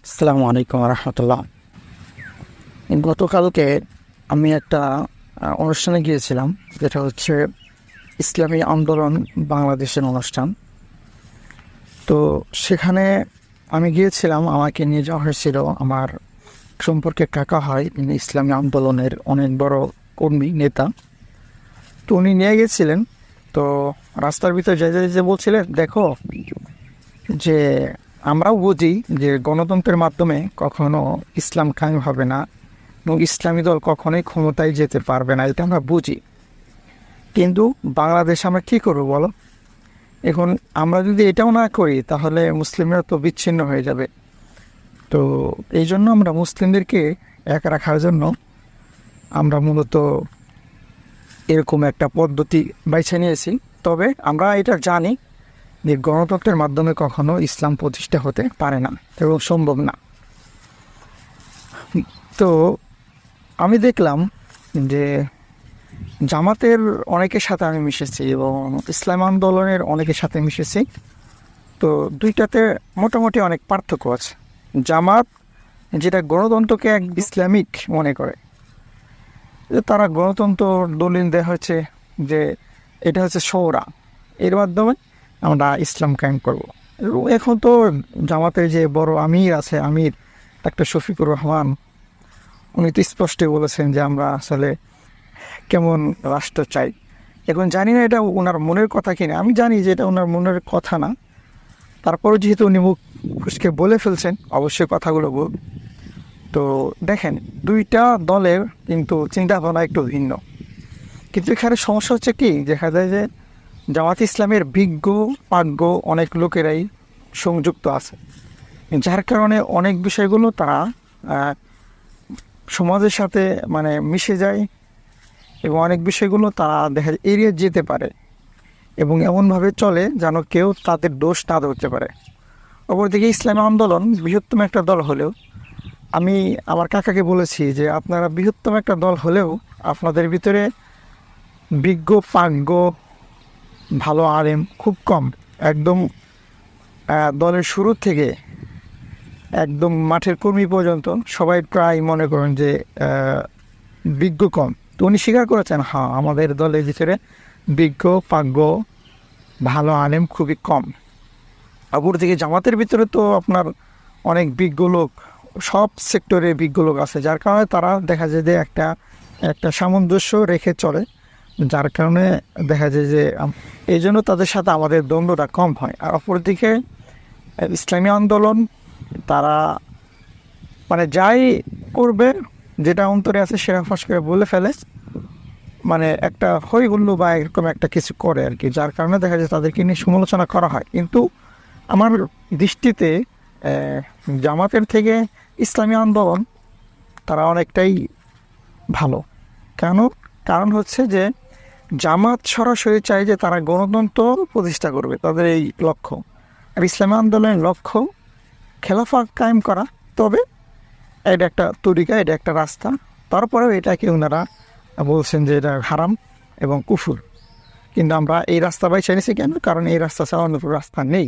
আসসালামু আলাইকুম রহমতুল্লাহ। গতকালকে আমি একটা অনুষ্ঠানে গিয়েছিলাম, যেটা হচ্ছে ইসলামী আন্দোলন বাংলাদেশের অনুষ্ঠান। তো সেখানে আমি গিয়েছিলাম, আমাকে নিয়ে যাওয়া হয়েছিল। আমার সম্পর্কে কাকা হয়, তিনি ইসলামী আন্দোলনের অনেক বড় কর্মী নেতা। তো উনি নিয়ে গেছিলেন। তো রাস্তার ভিতরে যে বলছিলেন, দেখো যে আমরাও বুঝি যে গণতন্ত্রের মাধ্যমে কখনো ইসলাম কায়েম হবে না এবং ইসলামী দল কখনোই ক্ষমতায় যেতে পারবে না, এটা আমরা বুঝি। কিন্তু বাংলাদেশে আমরা কী করবো বলো? এখন আমরা যদি এটাও না করি তাহলে মুসলিমরা তো বিচ্ছিন্ন হয়ে যাবে। তো এই জন্য আমরা মুসলিমদেরকে এক রাখার জন্য আমরা মূলত এরকম একটা পদ্ধতি বেছে নিয়েছি। তবে আমরা এটা জানি যে গণতন্ত্রের মাধ্যমে কখনো ইসলাম প্রতিষ্ঠা হতে পারে না এবং সম্ভব না। তো আমি দেখলাম যে জামাতের অনেকের সাথে আমি মিশেছি এবং ইসলাম আন্দোলনের অনেকের সাথে মিশেছি। তো দুইটাতে মোটামুটি অনেক পার্থক্য আছে। জামাত যেটা গণতন্ত্রকে এক ইসলামিক মনে করে, যে তারা গণতন্ত্র দলিল দেওয়া হচ্ছে যে এটা হচ্ছে সৌরা, এর মাধ্যমে আমরা ইসলাম কায়েম করব। এখন তো জামাতের যে বড় আমির আছে, আমির ডাক্তার শফিকুর রহমান, উনি তো স্পষ্টই বলেছেন যে আমরা আসলে কেমন রাষ্ট্র চাই। এখন জানি না এটা ওনার মনের কথা কিনা, আমি জানি যে এটা ওনার মনের কথা না, তারপরও যেহেতু উনি মুখ ফুসকে বলে ফেলছেন, অবশ্যই কথাগুলো বল। তো দেখেন, দুইটা দলের কিন্তু চিন্তাভাবনা একটু ভিন্ন। কিন্তু এখানে সমস্যা হচ্ছে কি, দেখা যায় যে জামাত ইসলামের বিজ্ঞ পাজ্ঞ অনেক লোকেরাই সংযুক্ত আছে, যার কারণে অনেক বিষয়গুলো তারা সমাজের সাথে মানে মিশে যায় এবং অনেক বিষয়গুলো তারা দেখা যায় এড়িয়ে যেতে পারে এবং এমনভাবে চলে যেন কেউ তাদের দোষ না ধরতে পারে। অপরদিকে ইসলামী আন্দোলন বৃহত্তম একটা দল হলেও, আমি আমার কাকাকে বলেছি যে আপনারা বৃহত্তম একটা দল হলেও আপনাদের ভিতরে বিজ্ঞ পাজ্ঞ ভালো আলেম খুব কম। একদম দলের শুরু থেকে একদম মাঠের কর্মী পর্যন্ত সবাই প্রায় মনে করেন যে বিজ্ঞ কম। তো উনি স্বীকার করেছেন, হ্যাঁ আমাদের দলের ভিতরে বিজ্ঞ পাজ্ঞ ভালো আলেম খুবই কম। অপরদিকে জামাতের ভিতরে তো আপনার অনেক বিজ্ঞ লোক, সব সেক্টরে বিজ্ঞ লোক আছে, যার কারণে তারা দেখা যায় যে একটা একটা সামঞ্জস্য রেখে চলে, যার কারণে দেখা যায় যে এই জন্য তাদের সাথে আমাদের দ্বন্দ্বটা কম হয়। আর অপরদিকে ইসলামী আন্দোলন তারা মানে যাই করবে, যেটা অন্তরে আছে সেটা ফাঁস করে বলে ফেলে, মানে একটা হই হুল্লো বা এরকম একটা কিছু করে আর কি, যার কারণে দেখা যায় তাদেরকে নিয়ে সমালোচনা করা হয়। কিন্তু আমার দৃষ্টিতে জামাতের থেকে ইসলামী আন্দোলন তারা অনেকটাই ভালো। কেন? কারণ হচ্ছে যে জামাত সরাসরি চায় যে তারা গণতন্ত্র প্রতিষ্ঠা করবে, তাদের এই লক্ষ্য। আর ইসলামী আন্দোলনের লক্ষ্য খেলাফা কায়েম করা। তবে এটা একটা তরিকা, এটা একটা রাস্তা, তারপরেও এটাকে ওনারা বলছেন যে এটা হারাম এবং কুফুর। কিন্তু আমরা এই রাস্তা বাইছে নিয়েছি কেন? কারণ এই রাস্তা ছাড়া অন্য রাস্তা নেই।